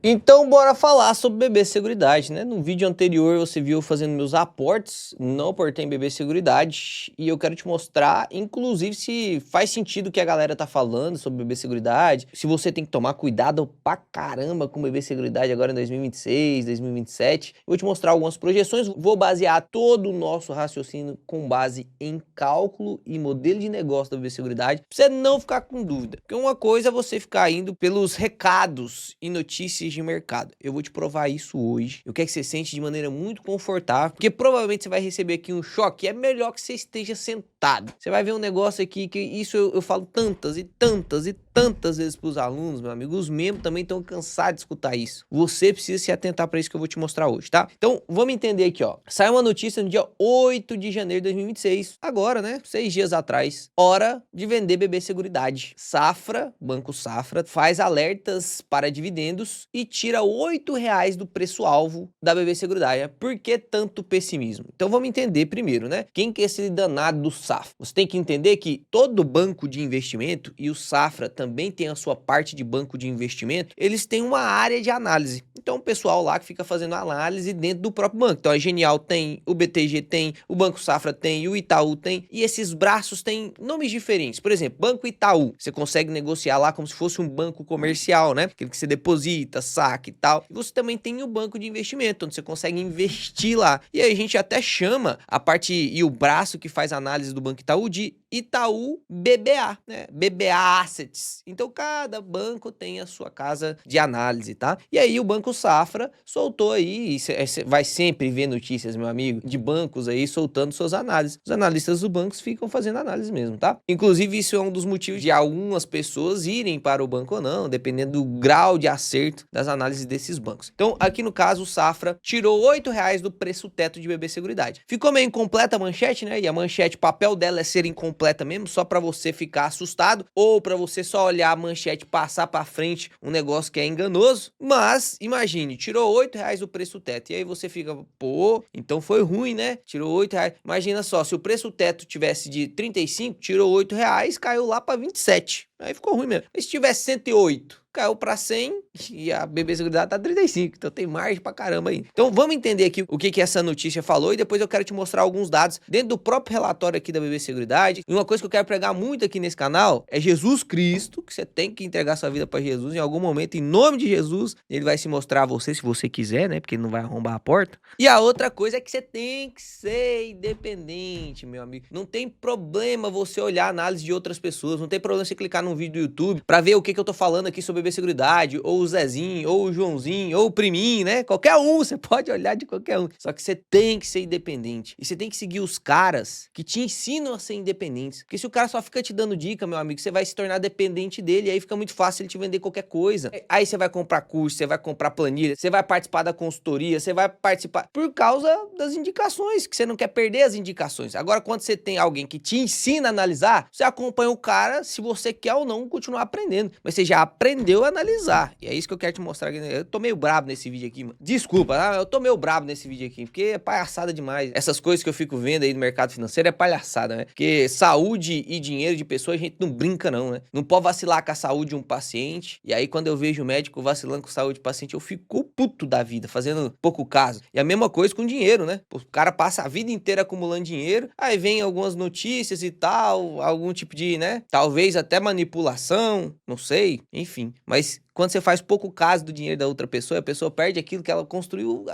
Então bora falar sobre BB Seguridade, né? No vídeo anterior você viu eu fazendo meus aportes, não aportei em BB Seguridade e eu quero te mostrar, inclusive, se faz sentido o que a galera tá falando sobre BB Seguridade, se você tem que tomar cuidado pra caramba com BB Seguridade agora em 2026, 2027. Eu vou te mostrar algumas projeções, vou basear todo o nosso raciocínio com base em cálculo e modelo de negócio da BB Seguridade, pra você não ficar com dúvida. Porque uma coisa é você ficar indo pelos recados e notícias de mercado. Eu vou te provar isso hoje. Eu quero que você sente de maneira muito confortável, porque provavelmente você vai receber aqui um choque. É melhor que você esteja sentado. Você vai ver um negócio aqui que isso eu falo tantas e tantas e tantas vezes para os alunos, meu amigo. Os membros também estão cansados de escutar isso. Você precisa se atentar para isso que eu vou te mostrar hoje, tá? Então, vamos entender aqui, ó. Saiu uma notícia no dia 8 de janeiro de 2026. Agora, né? 6 dias atrás. Hora de vender BB Seguridade. Safra, Banco Safra, faz alertas para dividendos e tira R$8 do preço-alvo da BB Seguridade. Por que tanto pessimismo? Então vamos entender primeiro, né? Quem que é esse danado do Safra? Você tem que entender que todo banco de investimento, e o Safra também tem a sua parte de banco de investimento, eles têm uma área de análise. Então o pessoal lá que fica fazendo análise dentro do próprio banco. Então a Genial tem, o BTG tem, o Banco Safra tem, o Itaú tem, e esses braços têm nomes diferentes. Por exemplo, Banco Itaú, você consegue negociar lá como se fosse um banco comercial, né? Aquele que você deposita, saque e tal. E você também tem o banco de investimento, onde você consegue investir lá. E aí a gente até chama a parte e o braço que faz análise do Banco Itaú de Itaú BBA, né? BBA Assets. Então cada banco tem a sua casa de análise, tá? E aí o Banco Safra soltou aí, você vai sempre ver notícias, meu amigo, de bancos aí soltando suas análises. Os analistas dos bancos ficam fazendo análise mesmo, tá? Inclusive isso é um dos motivos de algumas pessoas irem para o banco ou não, dependendo do grau de acerto das análises desses bancos. Então aqui no caso o Safra tirou R$8 do preço teto de BB Seguridade. Ficou meio incompleta a manchete, né? E a manchete, o papel dela é ser incompleta mesmo, só para você ficar assustado ou para você só olhar a manchete, passar para frente um negócio que é enganoso. Mas imagine, tirou R$8 do preço teto e aí você fica, pô, então foi ruim, né? Tirou R$8. Imagina só, se o preço teto tivesse de 35, tirou R$8, caiu lá para 27. Aí ficou ruim mesmo. Mas se tivesse 108, caiu para 100 e a BB Seguridade tá 35. Então tem margem pra caramba aí. Então vamos entender aqui o que essa notícia falou e depois eu quero te mostrar alguns dados dentro do próprio relatório aqui da BB Seguridade. E uma coisa que eu quero pregar muito aqui nesse canal é Jesus Cristo, que você tem que entregar sua vida para Jesus em algum momento, em nome de Jesus. Ele vai se mostrar a você se você quiser, né? Porque ele não vai arrombar a porta. E a outra coisa é que você tem que ser independente, meu amigo. Não tem problema você olhar a análise de outras pessoas, não tem problema você clicar num vídeo do YouTube pra ver o que eu tô falando aqui sobre BB Seguridade, ou o Zezinho, ou o Joãozinho, ou o Priminho, né? Qualquer um, você pode olhar de qualquer um. Só que você tem que ser independente. E você tem que seguir os caras que te ensinam a ser independentes. Porque se o cara só fica te dando dica, meu amigo, você vai se tornar dependente dele, e aí fica muito fácil ele te vender qualquer coisa. Aí você vai comprar curso, você vai comprar planilha, você vai participar da consultoria, você vai participar por causa das indicações, que você não quer perder as indicações. Agora, quando você tem alguém que te ensina a analisar, você acompanha o cara se você quer ou não continuar aprendendo. Mas você já aprendeu a analisar. E é isso que eu quero te mostrar aqui. Eu tô meio brabo nesse vídeo aqui, mano. Desculpa, tá? Eu tô meio brabo nesse vídeo aqui, porque é palhaçada demais. Essas coisas que eu fico vendo aí no mercado financeiro é palhaçada, né? Porque saúde e dinheiro de pessoas a gente não brinca não, né? Não pode vacilar com a saúde de um paciente. E aí quando eu vejo o médico vacilando com a saúde do paciente, eu fico puto da vida, fazendo pouco caso. E a mesma coisa com dinheiro, né? O cara passa a vida inteira acumulando dinheiro, aí vem algumas notícias e tal, algum tipo de, né? Talvez até manipulação, não sei, enfim. Mas quando você faz pouco caso do dinheiro da outra pessoa, a pessoa perde aquilo que ela construiu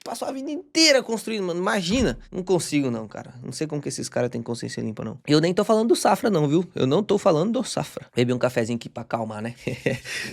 passou a vida inteira construindo, mano. Imagina. Não consigo não, cara. Não sei como que esses caras têm consciência limpa, não. Eu nem tô falando do Safra, não, viu? Eu não tô falando do Safra. Bebi um cafezinho aqui pra acalmar, né?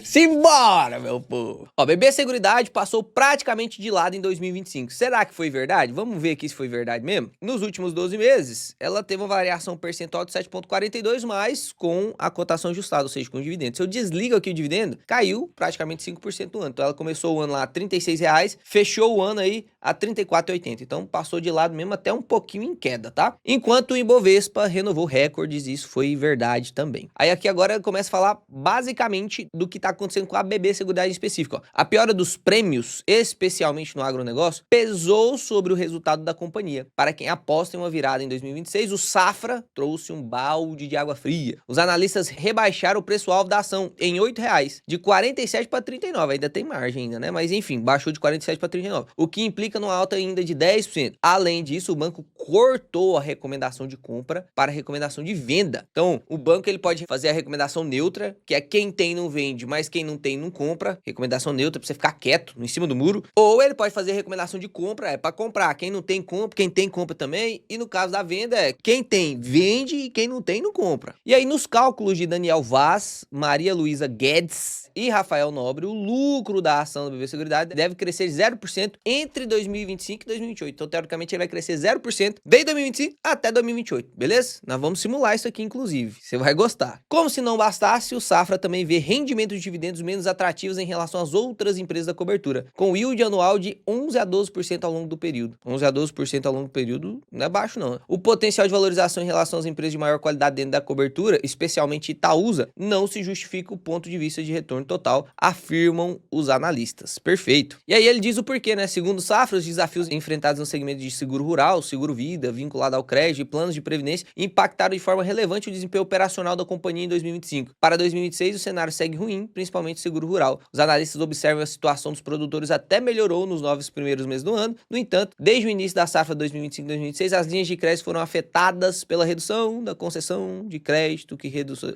Simbora, meu povo. Ó, BB Seguridade passou praticamente de lado em 2025. Será que foi verdade? Vamos ver aqui se foi verdade mesmo. Nos últimos 12 meses, ela teve uma variação percentual de 7,42, mas com a cotação ajustada, ou seja, com o dividendo. Se eu desligo aqui o dividendo, caiu praticamente 5% no ano. Então ela começou o ano lá a R$36, fechou o ano aí a 34,80. Então passou de lado mesmo até um pouquinho em queda, tá? Enquanto o Ibovespa renovou recordes, isso foi verdade também. Aí aqui agora começa a falar basicamente do que tá acontecendo com a BB Seguridade em específico, ó. A piora dos prêmios, especialmente no agronegócio, pesou sobre o resultado da companhia. Para quem aposta em uma virada em 2026, o Safra trouxe um balde de água fria. Os analistas rebaixaram o preço-alvo da ação em R$8, de 47 para 39, ainda tem margem ainda, né? Mas enfim, baixou de 47 para 39, o que implica numa alta ainda de 10%. Além disso, o banco cortou a recomendação de compra para a recomendação de venda. Então, o banco ele pode fazer a recomendação neutra, que é quem tem não vende, mas quem não tem não compra. Recomendação neutra para você ficar quieto em cima do muro. Ou ele pode fazer a recomendação de compra, é para comprar. Quem não tem compra, quem tem compra também. E no caso da venda é quem tem vende e quem não tem não compra. E aí nos cálculos de Daniel Vaz, Maria Luísa Guedes e Rafael Nobre, o lucro da ação da BB Seguridade deve crescer 0% entre 2025 e 2028. Então, teoricamente, ele vai crescer 0% desde 2025 até 2028, beleza? Nós vamos simular isso aqui, inclusive. Você vai gostar. Como se não bastasse, o Safra também vê rendimento de dividendos menos atrativos em relação às outras empresas da cobertura, com yield anual de 11 a 12% ao longo do período. 11 a 12% ao longo do período não é baixo, não. O potencial de valorização em relação às empresas de maior qualidade dentro da cobertura, especialmente Itaúsa, não se justifica o ponto de vista de retorno total, afirmam os analistas. Perfeito. E aí ele diz o porquê, né? Segundo o Safra, os desafios enfrentados no segmento de seguro rural, seguro vida, vinculado ao crédito e planos de previdência impactaram de forma relevante o desempenho operacional da companhia em 2025. Para 2026, o cenário segue ruim, principalmente o seguro rural. Os analistas observam a situação dos produtores até melhorou nos 9 primeiros meses do ano. No entanto, desde o início da safra 2025-2026, as linhas de crédito foram afetadas pela redução da concessão de crédito,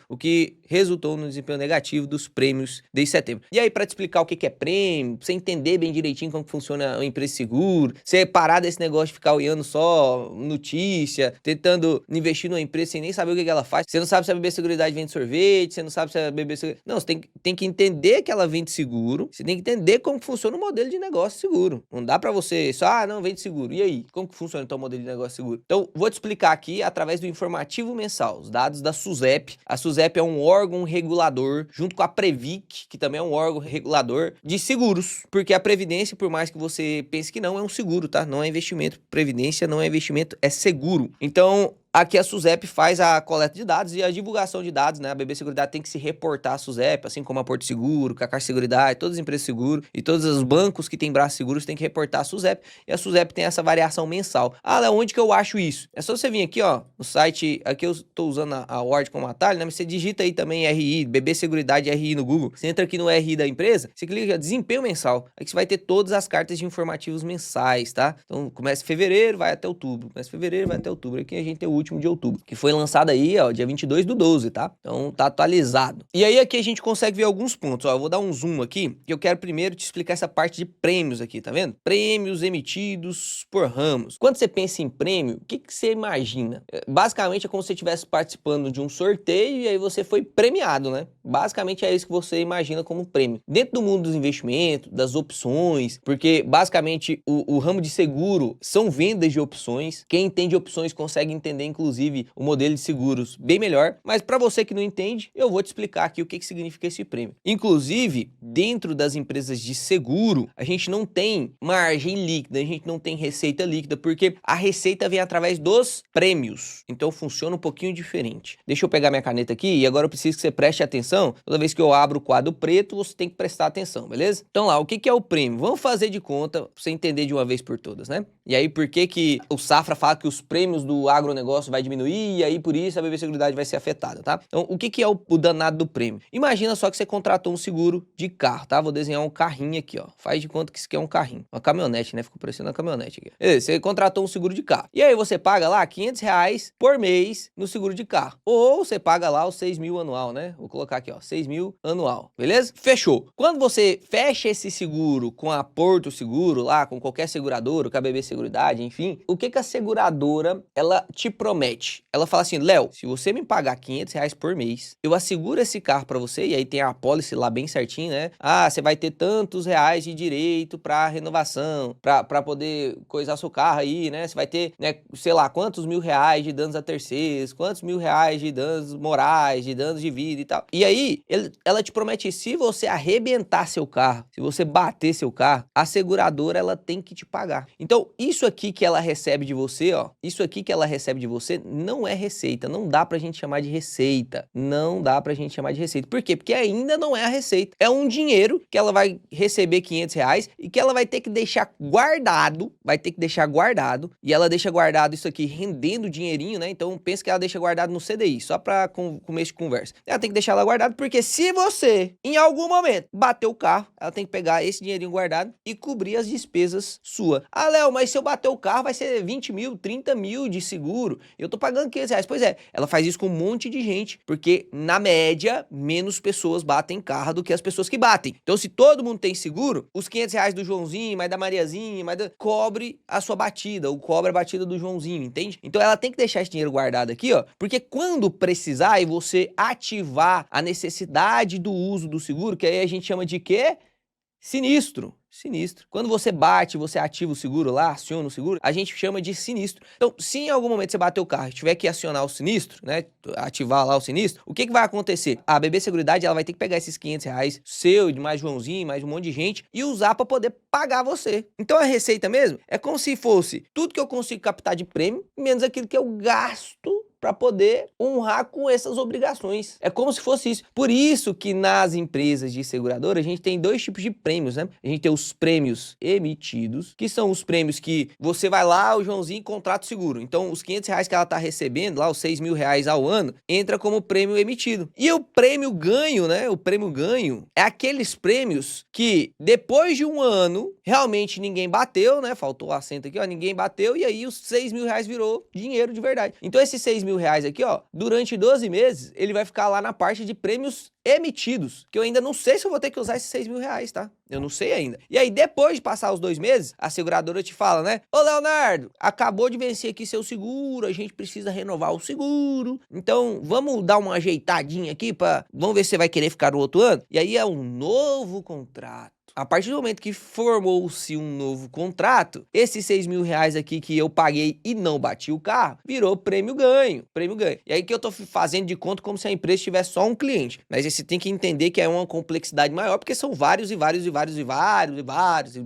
o que resultou no desempenho negativo dos prêmios desde setembro. E aí, para te explicar o que é prêmio, pra você entender bem direitinho como funciona a empresa de seguro, você parar desse negócio de ficar olhando só notícia, tentando investir numa empresa sem nem saber o que ela faz. Você não sabe se a BB Seguridade vende sorvete, você não sabe se a BB Seguridade... Não, você tem que entender que ela vende seguro, você tem que entender como funciona o modelo de negócio seguro. Não dá pra você só, não, vende seguro. E aí? Como que funciona então o modelo de negócio seguro? Então, vou te explicar aqui através do informativo mensal, os dados da SUSEP. A SUSEP é um órgão regulador, junto com a Previc, que também é um órgão regulador de seguros, porque a Previdência, por mais que você pense que não, é um seguro, tá? Não é investimento. Previdência não é investimento, é seguro. Então, aqui a SUSEP faz a coleta de dados e a divulgação de dados, né? A BB Seguridade tem que se reportar à SUSEP, assim como a Porto Seguro, a Caixa Seguridade, todas as empresas de seguro e todos os bancos que têm braços seguros têm que reportar à SUSEP, e a SUSEP tem essa variação mensal. Ah, Léo, onde que eu acho isso? É só você vir aqui, ó, no site, aqui eu tô usando a Word como atalho, né? Mas você digita aí também RI, BB Seguridade RI no Google, você entra aqui no RI da empresa, você clica desempenho mensal, aqui você vai ter todas as cartas de informativos mensais, tá? Então começa em fevereiro, vai até outubro, começa em fevereiro, vai até outubro, aqui a gente tem o último de outubro, que foi lançado aí, ó, dia 22/12, tá? Então tá atualizado. E aí aqui a gente consegue ver alguns pontos, ó, eu vou dar um zoom aqui, que eu quero primeiro te explicar essa parte de prêmios aqui, tá vendo? Prêmios emitidos por ramos. Quando você pensa em prêmio, o que você imagina? Basicamente é como se você estivesse participando de um sorteio e aí você foi premiado, né? Basicamente é isso que você imagina como prêmio. Dentro do mundo dos investimentos, das opções, porque basicamente o ramo de seguro são vendas de opções. Quem entende opções consegue entender, inclusive, o modelo de seguros bem melhor. Mas para você que não entende, eu vou te explicar aqui o que significa esse prêmio. Inclusive, dentro das empresas de seguro, a gente não tem margem líquida, a gente não tem receita líquida, porque a receita vem através dos prêmios. Então funciona um pouquinho diferente. Deixa eu pegar minha caneta aqui e agora eu preciso que você preste atenção. Toda vez que eu abro o quadro preto, você tem que prestar atenção, beleza? Então lá, o que é o prêmio? Vamos fazer de conta pra você entender de uma vez por todas, né? E aí, por que o Safra fala que os prêmios do agronegócio vai diminuir e aí por isso a BB Seguridade vai ser afetada, tá? Então, o que é o danado do prêmio? Imagina só que você contratou um seguro de carro, tá? Vou desenhar um carrinho aqui, ó. Faz de conta que isso aqui é um carrinho. Uma caminhonete, né? Ficou parecendo uma caminhonete aqui. Beleza, você contratou um seguro de carro. E aí você paga lá R$500 por mês no seguro de carro. Ou você paga lá os 6 mil anual, né? Vou colocar aqui, ó, 6 mil anual. Beleza? Fechou. Quando você fecha esse seguro com a Porto Seguro lá, com qualquer seguradora, com a BB Seguridade, enfim, o que a seguradora, ela te promete? Ela fala assim, Léo, se você me pagar R$500 por mês, eu asseguro esse carro pra você, e aí tem a apólice lá bem certinho, né? Ah, você vai ter tantos reais de direito pra renovação, pra poder coisar seu carro aí, né? Você vai ter, né, sei lá, quantos mil reais de danos a terceiros, quantos mil reais de danos morais, de danos de vida e tal. E aí, ela te promete, se você arrebentar seu carro, se você bater seu carro, a seguradora, ela tem que te pagar. Então, isso aqui que ela recebe de você, ó, isso aqui que ela recebe de você não é receita, não dá pra gente chamar de receita, não dá pra gente chamar de receita. Por quê? Porque ainda não é a receita, é um dinheiro que ela vai receber R$ 500 e que ela vai ter que deixar guardado, e ela deixa guardado isso aqui rendendo dinheirinho, né? Então pensa que ela deixa guardado no CDI, só pra começo de conversa. Ela tem que deixar lá guardado porque se você, em algum momento, bater o carro, ela tem que pegar esse dinheirinho guardado e cobrir as despesas sua. Ah, Léo, mas se eu bater o carro vai ser 20 mil, 30 mil de seguro, eu tô pagando R$ 500. Pois é, ela faz isso com um monte de gente, porque na média, menos pessoas batem carro do que as pessoas que batem. Então se todo mundo tem seguro, os R$ 500 do Joãozinho, mais da Mariazinha, cobre a sua batida, ou cobre a batida do Joãozinho, entende? Então ela tem que deixar esse dinheiro guardado aqui, ó, porque quando precisar e você ativar a necessidade do uso do seguro, que aí a gente chama de quê? Sinistro. Quando você bate, você ativa o seguro lá, aciona o seguro, a gente chama de sinistro. Então, se em algum momento você bater o carro e tiver que acionar o sinistro, né, ativar lá o sinistro, o que vai acontecer? A BB Seguridade, ela vai ter que pegar esses R$ 500 seu, de mais Joãozinho, mais um monte de gente, e usar para poder pagar você. Então, a receita mesmo é como se fosse tudo que eu consigo captar de prêmio, menos aquilo que eu gasto para poder honrar com essas obrigações. É como se fosse isso. Por isso que nas empresas de seguradora a gente tem dois tipos de prêmios, né? A gente tem os prêmios emitidos, que são os prêmios que você vai lá, o Joãozinho, contrata o seguro. Então, os R$ 500 que ela tá recebendo, lá os R$ 6.000 ao ano, entra como prêmio emitido. E o prêmio ganho, né? O prêmio ganho é aqueles prêmios que depois de um ano, realmente ninguém bateu, né? Faltou o acento aqui, ó, ninguém bateu, e aí os R$ 6.000 virou dinheiro de verdade. Então, esses R$ 6.000 aqui, ó, durante 12 meses, ele vai ficar lá na parte de prêmios emitidos, que eu ainda não sei se eu vou ter que usar esses R$ 6.000, tá? Eu não sei ainda. E aí, depois de passar os 2 meses, a seguradora te fala, né? Ô, Leonardo, acabou de vencer aqui seu seguro, a gente precisa renovar o seguro, então vamos dar uma ajeitadinha aqui vamos ver se você vai querer ficar no outro ano? E aí é um novo contrato. A partir do momento que formou-se um novo contrato, esses R$ 6.000 aqui que eu paguei e não bati o carro, virou prêmio ganho, E aí que eu tô fazendo de conta como se a empresa tivesse só um cliente. Mas você tem que entender que é uma complexidade maior, porque são vários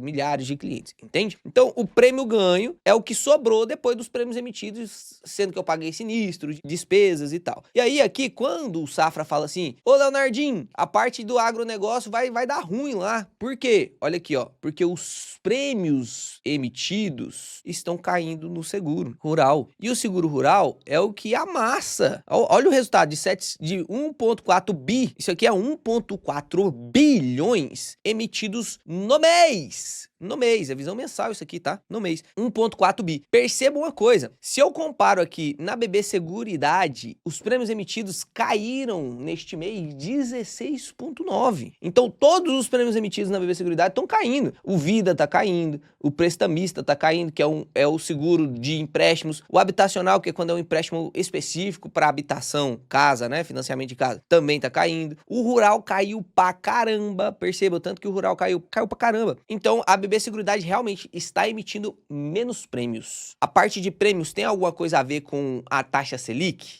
milhares de clientes, entende? Então, o prêmio ganho é o que sobrou depois dos prêmios emitidos, sendo que eu paguei sinistro, despesas e tal. E aí aqui, quando o Safra fala assim, ô Leonardinho, a parte do agronegócio vai dar ruim lá. Por quê? Olha aqui, ó. Porque os prêmios emitidos estão caindo no seguro rural. E o seguro rural é o que amassa. Olha o resultado de 1,4 bi. Isso aqui é 1,4 bilhões emitidos no mês. No mês, é visão mensal isso aqui, tá? No mês, 1,4 bi. Perceba uma coisa, se eu comparo aqui na BB Seguridade, os prêmios emitidos caíram neste mês 16,9. Então, todos os prêmios emitidos na BB Seguridade estão caindo. O Vida tá caindo, o Prestamista tá caindo, que é o seguro de empréstimos, o habitacional, que é quando é um empréstimo específico para habitação, casa, né? Financiamento de casa, também tá caindo. O rural caiu pra caramba, perceba o tanto que o rural caiu pra caramba. Então, a BB Seguridade realmente está emitindo menos prêmios. A parte de prêmios tem alguma coisa a ver com a taxa Selic?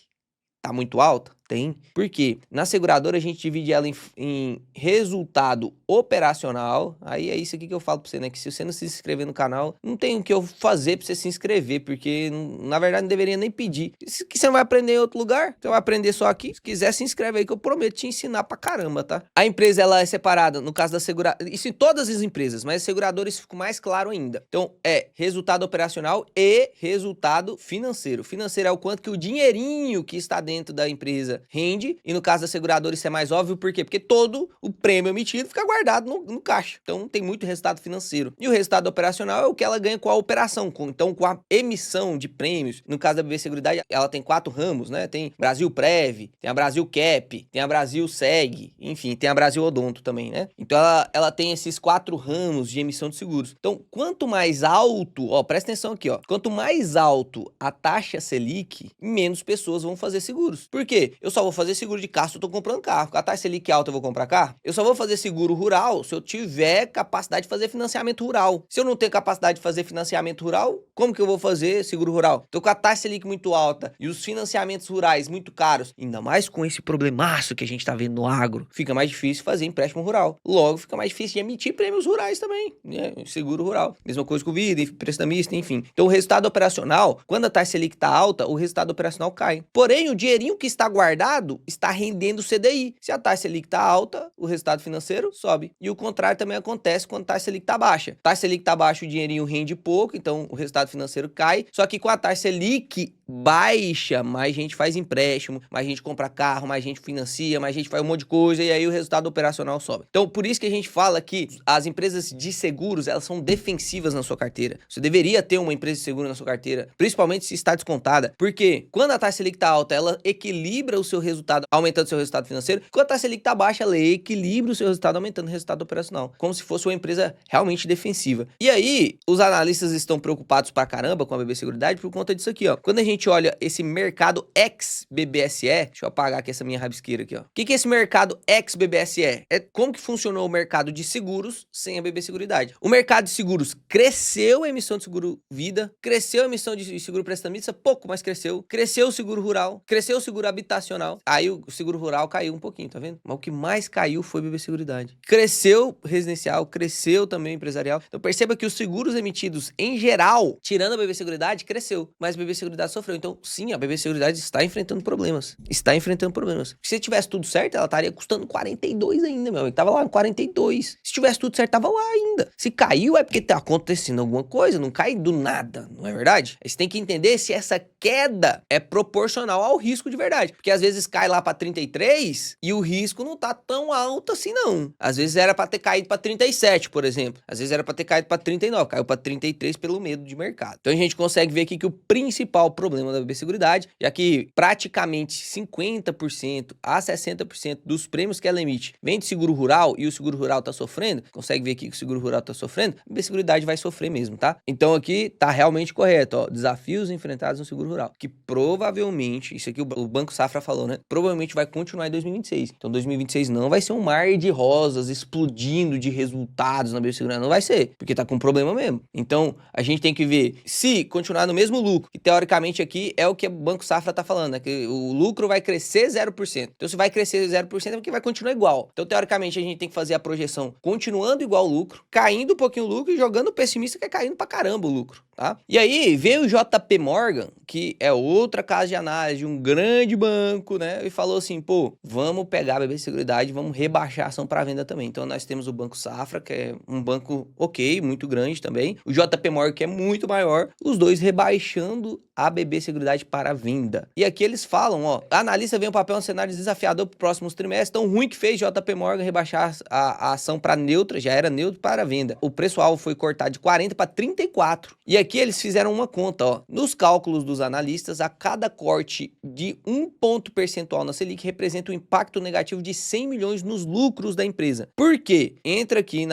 Tá muito alta? Tem. Por quê? Na seguradora a gente divide ela em resultado operacional. Aí é isso aqui que eu falo pra você, né? Que se você não se inscrever no canal, não tem o que eu fazer pra você se inscrever, porque na verdade não deveria nem pedir. Que você não vai aprender em outro lugar, você vai aprender só aqui. Se quiser, se inscreve aí que eu prometo te ensinar pra caramba, tá? A empresa, ela é separada, no caso da seguradora, isso em todas as empresas, mas a seguradora isso fica mais claro ainda. Então, é resultado operacional e resultado financeiro. Financeiro é o quanto que o dinheirinho que está dentro da empresa rende, e no caso da seguradora isso é mais óbvio, por quê? Porque todo o prêmio emitido fica guardado no caixa, então tem muito resultado financeiro. E o resultado operacional é o que ela ganha com a operação, então com a emissão de prêmios. No caso da BB Seguridade, ela tem 4 ramos, né? Tem Brasil Prev, tem a Brasil Cap, tem a Brasil Seg, enfim, tem a Brasil Odonto também, né? Então ela tem esses 4 ramos de emissão de seguros. Então, quanto mais alto, ó, presta atenção aqui, ó, quanto mais alto a taxa Selic, menos pessoas vão fazer seguros. Por quê? Eu só vou fazer seguro de carro se eu tô comprando carro. Com a taxa Selic alta eu vou comprar carro? Eu só vou fazer seguro rural se eu tiver capacidade de fazer financiamento rural. Se eu não tenho capacidade de fazer financiamento rural, como que eu vou fazer seguro rural? Tô com a taxa Selic muito alta e os financiamentos rurais muito caros, ainda mais com esse problemaço que a gente tá vendo no agro, fica mais difícil fazer empréstimo rural. Logo, fica mais difícil de emitir prêmios rurais também, né? Seguro rural. Mesma coisa com vida, prestamista, enfim. Então, o resultado operacional, quando a taxa Selic tá alta, o resultado operacional cai. Porém, o dinheirinho que está guardado está rendendo CDI. Se a taxa Selic tá alta, o resultado financeiro sobe. E o contrário também acontece quando a taxa Selic tá baixa. A taxa Selic tá baixa, o dinheirinho rende pouco, então o resultado financeiro cai. Só que com a taxa Selic baixa, mais gente faz empréstimo, mais gente compra carro, mais gente financia, mais gente faz um monte de coisa e aí o resultado operacional sobe. Então, por isso que a gente fala que as empresas de seguros, elas são defensivas na sua carteira. Você deveria ter uma empresa de seguro na sua carteira, principalmente se está descontada, porque quando a taxa Selic está alta, ela equilibra o seu resultado, aumentando o seu resultado financeiro. Quando a taxa Selic está baixa, ela equilibra o seu resultado, aumentando o resultado operacional, como se fosse uma empresa realmente defensiva. E aí, os analistas estão preocupados pra caramba com a BB Seguridade por conta disso aqui, ó. Quando a gente olha esse mercado ex-BBSE, deixa eu apagar aqui essa minha rabisqueira aqui, ó. O que é esse mercado ex-BBSE? É como que funcionou o mercado de seguros sem a BB Seguridade. O mercado de seguros cresceu a emissão de seguro vida, cresceu a emissão de seguro prestamista, pouco, mas cresceu. Cresceu o seguro rural, cresceu o seguro habitacional. Aí o seguro rural caiu um pouquinho, tá vendo? Mas o que mais caiu foi a BB Seguridade. Cresceu residencial, cresceu também empresarial. Então perceba que os seguros emitidos em geral, tirando a BB Seguridade, cresceu, mas a BB Seguridade sofreu. Então, sim, a BB Seguridade está enfrentando problemas. Está enfrentando problemas. Se tivesse tudo certo, ela estaria custando 42 ainda, meu amigo. Tava lá em 42. Se tivesse tudo certo, tava lá ainda. Se caiu é porque tá acontecendo alguma coisa, não cai do nada, não é verdade? Aí você tem que entender se essa queda é proporcional ao risco de verdade. Porque às vezes cai lá pra 33 e o risco não tá tão alto assim, não. Às vezes era pra ter caído pra 37, por exemplo. Às vezes era pra ter caído pra 39, caiu pra 33 pelo medo de mercado. Então a gente consegue ver aqui que o principal problema da BB Seguridade, já que praticamente 50% a 60% dos prêmios que ela emite vem de seguro rural e o seguro rural tá sofrendo, consegue ver aqui que o seguro rural tá sofrendo, a BB Seguridade vai sofrer mesmo, tá? Então aqui tá realmente correto, ó, desafios enfrentados no seguro rural, que provavelmente, isso aqui o Banco Safra falou, né? Provavelmente vai continuar em 2026. Então 2026 não vai ser um mar de rosas explodindo de resultados na BB Seguridade, não vai ser, porque tá com problema mesmo. Então a gente tem que ver se continuar no mesmo lucro, que teoricamente aqui é o que o Banco Safra tá falando, né? Que o lucro vai crescer 0%. Então se vai crescer 0% é porque vai continuar igual. Então teoricamente a gente tem que fazer a projeção continuando igual o lucro, caindo um pouquinho o lucro e jogando o pessimista que é caindo pra caramba o lucro, tá? E aí veio o JP Morgan, que é outra casa de análise de um grande banco, né? E falou assim, pô, vamos pegar a BB Seguridade, vamos rebaixar a ação para venda também. Então nós temos o Banco Safra, que é um banco ok, muito grande também. O JP Morgan, que é muito maior. Os dois rebaixando a BB Seguridade para venda. E aqui eles falam, ó, a analista vê um papel um cenário desafiador para os próximos trimestres, tão ruim que fez JP Morgan rebaixar a ação para neutra, já era neutro para venda. O preço-alvo foi cortado de 40 para 34. E aqui eles fizeram uma conta, ó. Nos cálculos dos analistas, a cada corte de 1 ponto percentual na Selic representa um impacto negativo de 100 milhões nos lucros da empresa. Por quê? Entra aqui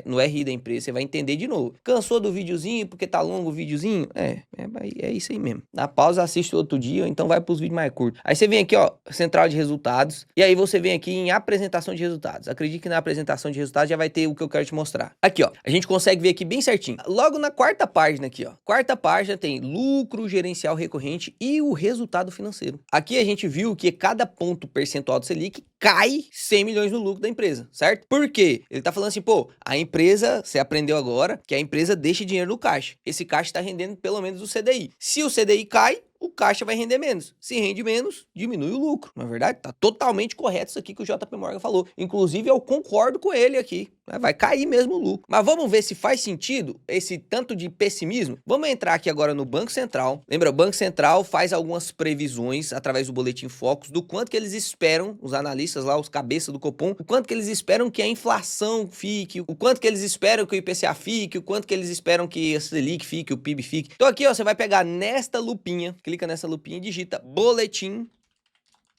no RI da empresa, você vai entender de novo. Cansou do videozinho porque tá longo o videozinho? É isso aí mesmo. Na pausa assiste outro dia, ou então vai pros vídeos mais curtos. Aí você vem aqui, ó, central de resultados, e aí você vem aqui em apresentação de resultados. Acredite que na apresentação de resultados já vai ter o que eu quero te mostrar. Aqui, ó, a gente consegue ver aqui bem certinho. Logo na quarta página aqui, ó. Quarta página tem lucro gerencial recorrente e o resultado financeiro. Aqui a gente viu que cada ponto percentual do Selic cai 100 milhões no lucro da empresa, certo? Por quê? Ele tá falando assim, pô, a empresa, você aprendeu agora, que a empresa deixa dinheiro no caixa. Esse caixa tá rendendo pelo menos o CDI. Se o CDI cai, o caixa vai render menos. Se rende menos, diminui o lucro. Na verdade, tá totalmente correto isso aqui que o JP Morgan falou. Inclusive, eu concordo com ele aqui. Vai cair mesmo o lucro. Mas vamos ver se faz sentido esse tanto de pessimismo? Vamos entrar aqui agora no Banco Central. Lembra, o Banco Central faz algumas previsões através do Boletim Focus do quanto que eles esperam, os analistas lá, os cabeças do Copom, o quanto que eles esperam que a inflação fique, o quanto que eles esperam que o IPCA fique, o quanto que eles esperam que a Selic fique, o PIB fique. Então aqui, ó, você vai pegar nesta lupinha, clica nessa lupinha e digita Boletim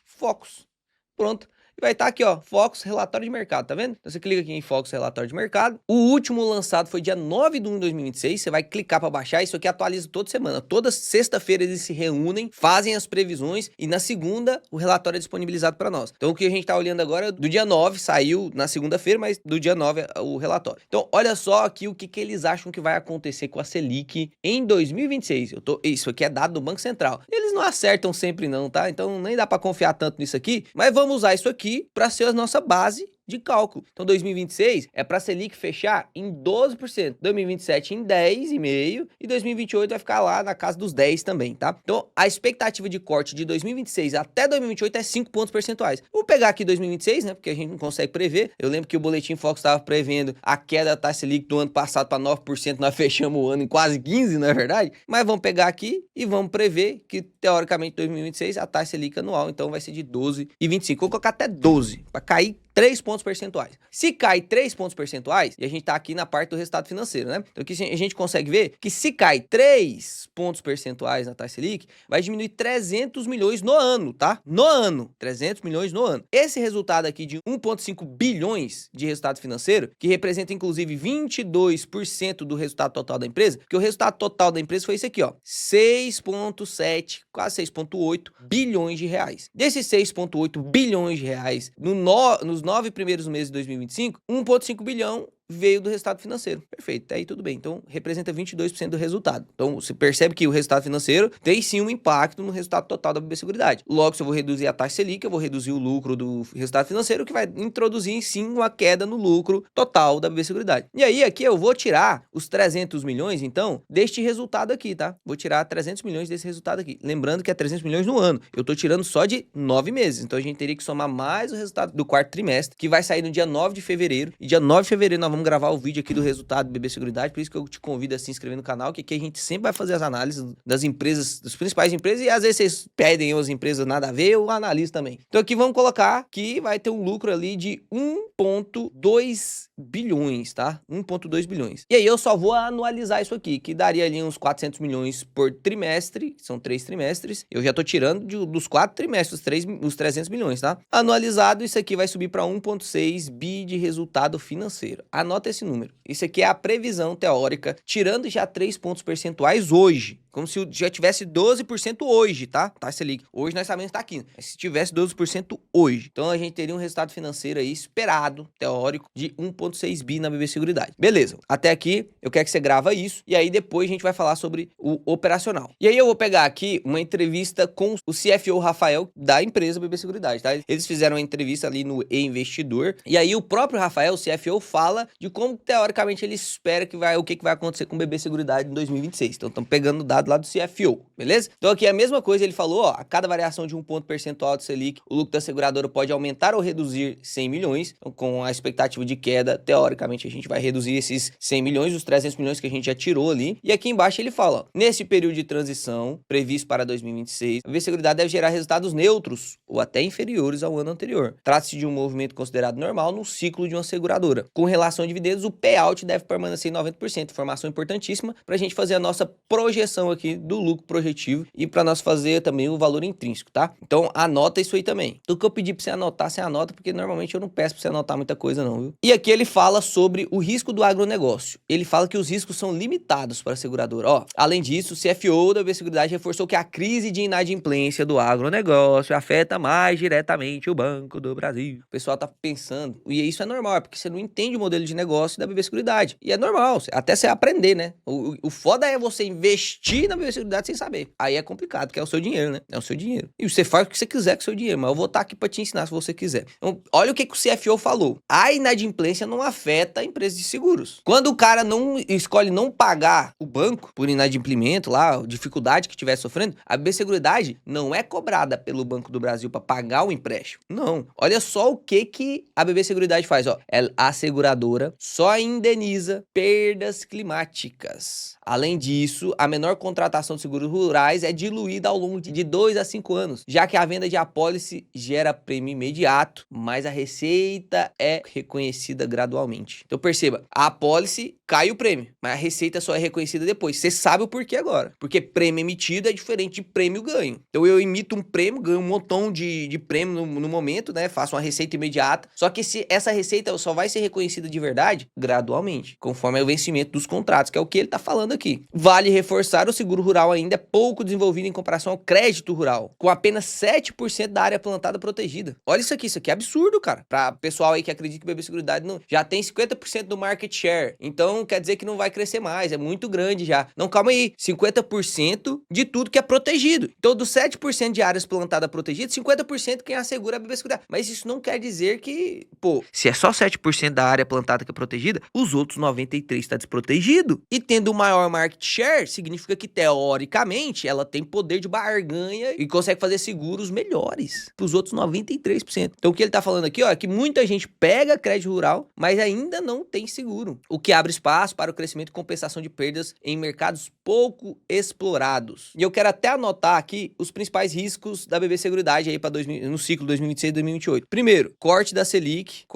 Focus. Pronto. e vai estar aqui, ó, Focus Relatório de Mercado, tá vendo? Então você clica aqui em Focus Relatório de Mercado. O último lançado foi dia 9 de 1 de 2026, você vai clicar para baixar, isso aqui atualiza toda semana. Toda sexta-feira eles se reúnem, fazem as previsões e na segunda o relatório é disponibilizado para nós. Então o que a gente tá olhando agora, do dia 9, saiu na segunda-feira, mas do dia 9 é o relatório. Então olha só aqui o que eles acham que vai acontecer com a Selic em 2026. Isso aqui é dado do Banco Central. Eles não acertam sempre não, tá? Então nem dá para confiar tanto nisso aqui, mas vamos usar isso aqui para ser a nossa base de cálculo. Então 2026 é para a Selic fechar em 12%, 2027 em 10,5% e 2028 vai ficar lá na casa dos 10 também, tá? Então a expectativa de corte de 2026 até 2028 é 5 pontos percentuais. Vou pegar aqui 2026, né? Porque a gente não consegue prever. Eu lembro que o Boletim Focus estava prevendo a queda da taxa Selic do ano passado para 9%, nós fechamos o ano em quase 15%, não é verdade? Mas vamos pegar aqui e vamos prever que teoricamente 2026 a taxa Selic anual então vai ser de 12,25. Vou colocar até 12 para cair 3 pontos percentuais. Se cai 3 pontos percentuais, e a gente tá aqui na parte do resultado financeiro, né? Então aqui a gente consegue ver que se cai 3 pontos percentuais na taxa Selic, vai diminuir 300 milhões no ano, tá? No ano. 300 milhões no ano. Esse resultado aqui de 1,5 bilhões de resultado financeiro, que representa inclusive 22% do resultado total da empresa, porque o resultado total da empresa foi esse aqui, ó. 6,7, quase 6,8 bilhões de reais. Desses 6,8 bilhões de reais, nos 9 primeiros meses de 2025, 1,5 bilhão veio do resultado financeiro. Perfeito, até aí tudo bem. Então, representa 22% do resultado. Então, você percebe que o resultado financeiro tem sim um impacto no resultado total da BB Seguridade. Logo, se eu vou reduzir a taxa Selic, eu vou reduzir o lucro do resultado financeiro, que vai introduzir sim uma queda no lucro total da BB Seguridade. E aí, aqui eu vou tirar os 300 milhões, então, deste resultado aqui, tá? Vou tirar 300 milhões desse resultado aqui. Lembrando que é 300 milhões no ano. Eu tô tirando só de 9 meses. Então, a gente teria que somar mais o resultado do quarto trimestre, que vai sair no dia 9 de fevereiro. E dia 9 de fevereiro nós vamos gravar o vídeo aqui do resultado do BB Seguridade, por isso que eu te convido a se inscrever no canal, que aqui a gente sempre vai fazer as análises das empresas, das principais empresas, e às vezes vocês pedem as empresas nada a ver, eu analiso também. Então aqui vamos colocar que vai ter um lucro ali de 1,2 bilhões, tá? 1,2 bilhões. E aí eu só vou anualizar isso aqui, que daria ali uns 400 milhões por trimestre, são 3 trimestres, eu já tô tirando dos 4 trimestres, os 300 milhões, tá? Anualizado, isso aqui vai subir para 1,6 bi de resultado financeiro. Anota esse número. Isso aqui é a previsão teórica, tirando já 3 pontos percentuais hoje. Como se já tivesse 12% hoje, tá? Tá, Selic. Hoje nós sabemos que tá aqui. Mas se tivesse 12% hoje. Então a gente teria um resultado financeiro aí esperado, teórico, de 1,6 bi na BB Seguridade. Beleza. Até aqui eu quero que você grava isso. E aí depois a gente vai falar sobre o operacional. E aí eu vou pegar aqui uma entrevista com o CFO Rafael da empresa BB Seguridade, tá? Eles fizeram uma entrevista ali no E-Investidor. E aí o próprio Rafael, o CFO, fala de como teoricamente ele espera que o que vai acontecer com o BB Seguridade em 2026. Então estamos pegando dado lá do CFO, beleza? Então aqui é a mesma coisa, ele falou, ó, a cada variação de 1 ponto percentual do Selic, o lucro da seguradora pode aumentar ou reduzir 100 milhões, então com a expectativa de queda, teoricamente a gente vai reduzir esses 100 milhões, os 300 milhões que a gente já tirou ali, e aqui embaixo ele fala, ó, nesse período de transição, previsto para 2026, a BB Seguridade deve gerar resultados neutros, ou até inferiores ao ano anterior. Trata-se de um movimento considerado normal no ciclo de uma seguradora. Com relação a dividendos, o payout deve permanecer em 90%, informação importantíssima para a gente fazer a nossa projeção aqui do lucro projetivo e para nós fazer também o valor intrínseco, tá? Então anota isso aí também. Tudo que eu pedi para você anotar, você anota, porque normalmente eu não peço para você anotar muita coisa não, viu? E aqui ele fala sobre o risco do agronegócio. Ele fala que os riscos são limitados para a seguradora. Ó, além disso, o CFO da BB Seguridade reforçou que a crise de inadimplência do agronegócio afeta mais diretamente o Banco do Brasil. O pessoal tá pensando, e isso é normal, porque você não entende o modelo de negócio da BB Seguridade. E é normal, até você aprender, né? O foda é você investir na BB Seguridade sem saber. Aí é complicado, porque é o seu dinheiro, né? É o seu dinheiro. E você faz o que você quiser com o seu dinheiro, mas eu vou estar aqui pra te ensinar se você quiser. Então, olha o que o CFO falou. A inadimplência não afeta a empresa de seguros. Quando o cara não escolhe não pagar o banco por inadimplimento lá, dificuldade que estiver sofrendo, a BB Seguridade não é cobrada pelo Banco do Brasil para pagar o empréstimo. Não. Olha só o que a BB Seguridade faz, ó. A seguradora só indeniza perdas climáticas. Além disso, a menor contratação de seguros rurais é diluída ao longo de 2 a 5 anos, já que a venda de apólice gera prêmio imediato, mas a receita é reconhecida gradualmente. Então perceba, a apólice cai o prêmio, mas a receita só é reconhecida depois. Você sabe o porquê agora. Porque prêmio emitido é diferente de prêmio ganho. Então eu emito um prêmio, ganho um montão de prêmio no momento, né? Faço uma receita imediata. Só que essa receita só vai ser reconhecida de verdade gradualmente, conforme o vencimento dos contratos, que é o que ele tá falando aqui. Vale reforçar, o seguro rural ainda é pouco desenvolvido em comparação ao crédito rural, com apenas 7% da área plantada protegida. Olha isso aqui é absurdo, cara. Pra pessoal aí que acredita que o BB Seguridade não, já tem 50% do market share, então quer dizer que não vai crescer mais, é muito grande já. Não, calma aí, 50% de tudo que é protegido. Então, dos 7% de áreas plantadas protegidas, 50% quem assegura é a BB Seguridade. Mas isso não quer dizer que, pô, se é só 7% da área plantada que é protegida, os outros 93% está desprotegido. E tendo o maior market share, significa que, teoricamente, ela tem poder de barganha e consegue fazer seguros melhores para os outros 93%. Então, o que ele tá falando aqui, ó, é que muita gente pega crédito rural, mas ainda não tem seguro, o que abre espaço para o crescimento e compensação de perdas em mercados pouco explorados. E eu quero até anotar aqui os principais riscos da BB Seguridade aí para no ciclo 2026 e 2028. Primeiro, corte da Selic,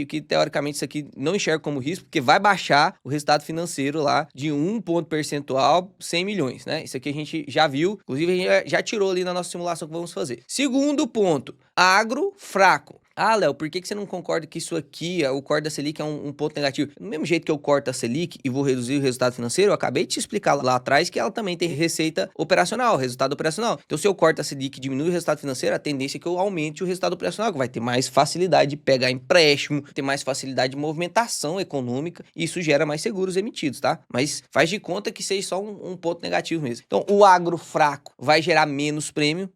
que teoricamente isso aqui não enxerga como risco, porque vai baixar o resultado financeiro lá de 1 ponto percentual, 100 milhões, né? Isso aqui a gente já viu, inclusive a gente já tirou ali na nossa simulação que vamos fazer. Segundo ponto, agro fraco. Ah, Léo, por que você não concorda que isso aqui, o corte da Selic é um ponto negativo? Do mesmo jeito que eu corto a Selic e vou reduzir o resultado financeiro, eu acabei de te explicar lá atrás que ela também tem receita operacional, resultado operacional. Então, se eu corto a Selic e diminui o resultado financeiro, a tendência é que eu aumente o resultado operacional, que vai ter mais facilidade de pegar empréstimo, ter mais facilidade de movimentação econômica, e isso gera mais seguros emitidos, tá? Mas faz de conta que seja só um ponto negativo mesmo. Então, o agro fraco vai gerar menos prêmio,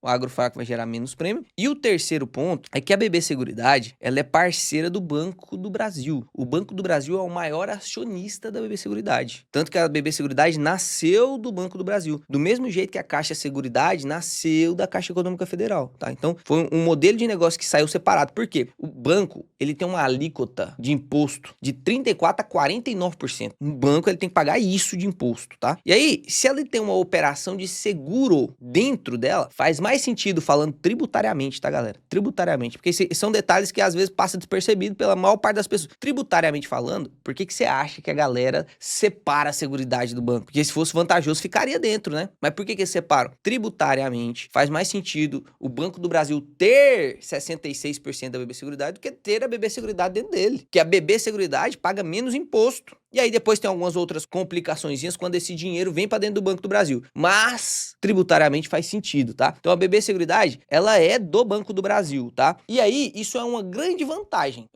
E o terceiro ponto é que a BB Seguridade, ela é parceira do Banco do Brasil. O Banco do Brasil é o maior acionista da BB Seguridade. Tanto que a BB Seguridade nasceu do Banco do Brasil. Do mesmo jeito que a Caixa Seguridade nasceu da Caixa Econômica Federal, tá? Então, foi um modelo de negócio que saiu separado. Por quê? O banco, ele tem uma alíquota de imposto de 34% a 49%. Um banco, ele tem que pagar isso de imposto, tá? E aí, se ela tem uma operação de seguro dentro dela, faz mais sentido falando tributariamente, tá, galera? Tributariamente. Porque são detalhes que às vezes passa despercebido pela maior parte das pessoas. Tributariamente falando, por que você acha que a galera separa a seguridade do banco? Porque se fosse vantajoso, ficaria dentro, né? Mas por que eles separam? Tributariamente, faz mais sentido o Banco do Brasil ter 66% da BB Seguridade do que ter a BB Seguridade dentro dele. Que a BB Seguridade paga menos imposto. E aí depois tem algumas outras complicaçõezinhas quando esse dinheiro vem para dentro do Banco do Brasil. Mas, tributariamente faz sentido, tá? Então a BB Seguridade, ela é do Banco do Brasil, tá? E aí, isso é uma grande vantagem.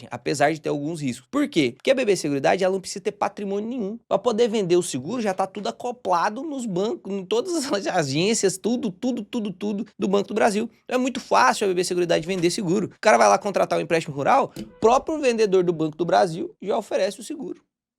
Apesar de ter alguns riscos. Por quê? Porque a BB Seguridade, ela não precisa ter patrimônio nenhum. Para poder vender o seguro, já tá tudo acoplado nos bancos, em todas as agências, tudo do Banco do Brasil. Então é muito fácil a BB Seguridade vender seguro. O cara vai lá contratar um empréstimo rural, o próprio vendedor do Banco do Brasil já oferece o seguro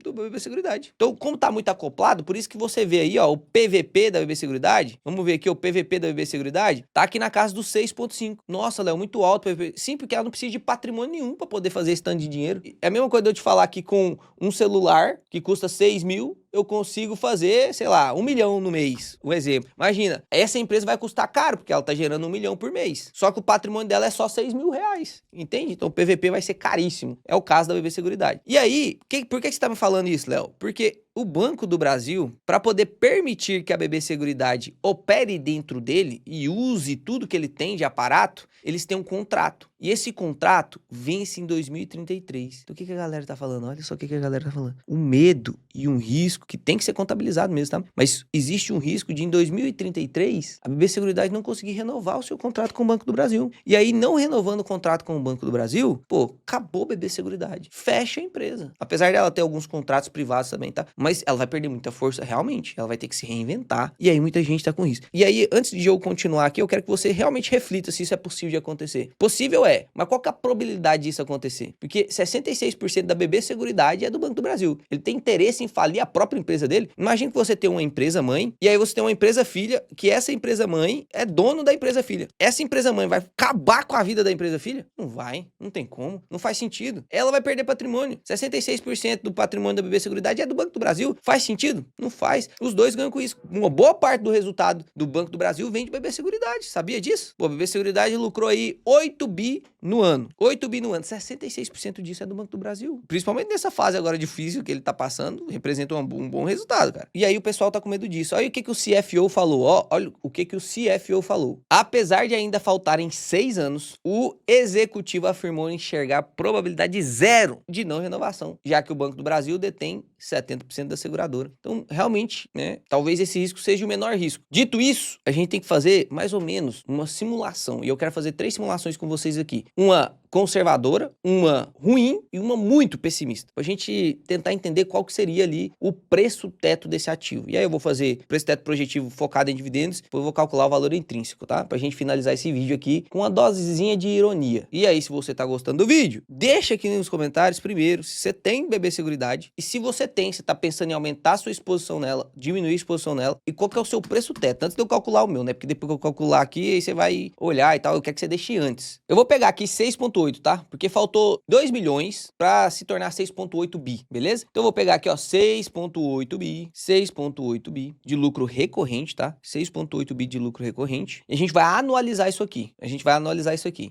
do BB Seguridade. Então, como tá muito acoplado, por isso que você vê aí, ó, o PVP da BB Seguridade, vamos ver aqui, o PVP da BB Seguridade, tá aqui na casa dos 6,5. Nossa, Léo, muito alto o PVP. Sim, porque ela não precisa de patrimônio nenhum para poder fazer esse tanto de dinheiro. É a mesma coisa de eu te falar que com um celular que custa 6 mil, eu consigo fazer, sei lá, 1 milhão no mês, um exemplo. Imagina, essa empresa vai custar caro, porque ela tá gerando 1 milhão por mês. Só que o patrimônio dela é só 6 mil reais, entende? Então o PVP vai ser caríssimo. É o caso da BB Seguridade. E aí, por que você tá me falando isso, Léo? Porque o Banco do Brasil, para poder permitir que a BB Seguridade opere dentro dele e use tudo que ele tem de aparato, eles têm um contrato. E esse contrato vence em 2033. Então o que a galera tá falando? Olha só o que a galera tá falando. Um medo e um risco que tem que ser contabilizado mesmo, tá? Mas existe um risco de em 2033 a BB Seguridade não conseguir renovar o seu contrato com o Banco do Brasil. E aí, não renovando o contrato com o Banco do Brasil, pô, acabou a BB Seguridade. Fecha a empresa. Apesar dela ter alguns contratos privados também, tá? Mas ela vai perder muita força, realmente. Ela vai ter que se reinventar. E aí muita gente tá com isso. E aí, antes de eu continuar aqui, eu quero que você realmente reflita se isso é possível de acontecer. Possível é, mas qual que é a probabilidade disso acontecer? Porque 66% da BB Seguridade é do Banco do Brasil. Ele tem interesse em falir a própria empresa dele. Imagina que você tem uma empresa mãe, e aí você tem uma empresa filha, que essa empresa mãe é dono da empresa filha. Essa empresa mãe vai acabar com a vida da empresa filha? Não vai, não tem como, não faz sentido. Ela vai perder patrimônio. 66% do patrimônio da BB Seguridade é do Banco do Brasil. Faz sentido? Não faz. Os dois ganham com isso. Uma boa parte do resultado do Banco do Brasil vem de BB Seguridade. Sabia disso? Pô, a BB Seguridade lucrou aí 8 bi bi no ano. 8 bi no ano. 66% disso é do Banco do Brasil. Principalmente nessa fase agora difícil que ele tá passando, representa um bom resultado, cara. E aí o pessoal tá com medo disso. Olha o que o CFO falou, ó. Olha o que o CFO falou. Apesar de ainda faltarem 6 anos, o executivo afirmou enxergar probabilidade zero de não renovação, já que o Banco do Brasil detém 70% da seguradora. Então, realmente, né, talvez esse risco seja o menor risco. Dito isso, a gente tem que fazer mais ou menos uma simulação. E eu quero fazer 3 simulações com vocês aqui. Uma conservadora, uma ruim e uma muito pessimista. Pra gente tentar entender qual que seria ali o preço teto desse ativo. E aí eu vou fazer preço teto projetivo focado em dividendos, depois eu vou calcular o valor intrínseco, tá? Pra gente finalizar esse vídeo aqui com uma dosezinha de ironia. E aí, se você tá gostando do vídeo, deixa aqui nos comentários primeiro se você tem BB Seguridade e se você tá pensando em aumentar a sua exposição nela, diminuir a exposição nela e qual que é o seu preço teto, antes de eu calcular o meu, né? Porque depois que eu calcular aqui, aí você vai olhar e tal, eu quero que você deixe antes. Eu vou pegar aqui 6.8, tá? Porque faltou 2 milhões pra se tornar 6.8 bi, beleza? Então eu vou pegar aqui, ó, 6.8 bi de lucro recorrente, tá? 6.8 bi de lucro recorrente. E a gente vai anualizar isso aqui.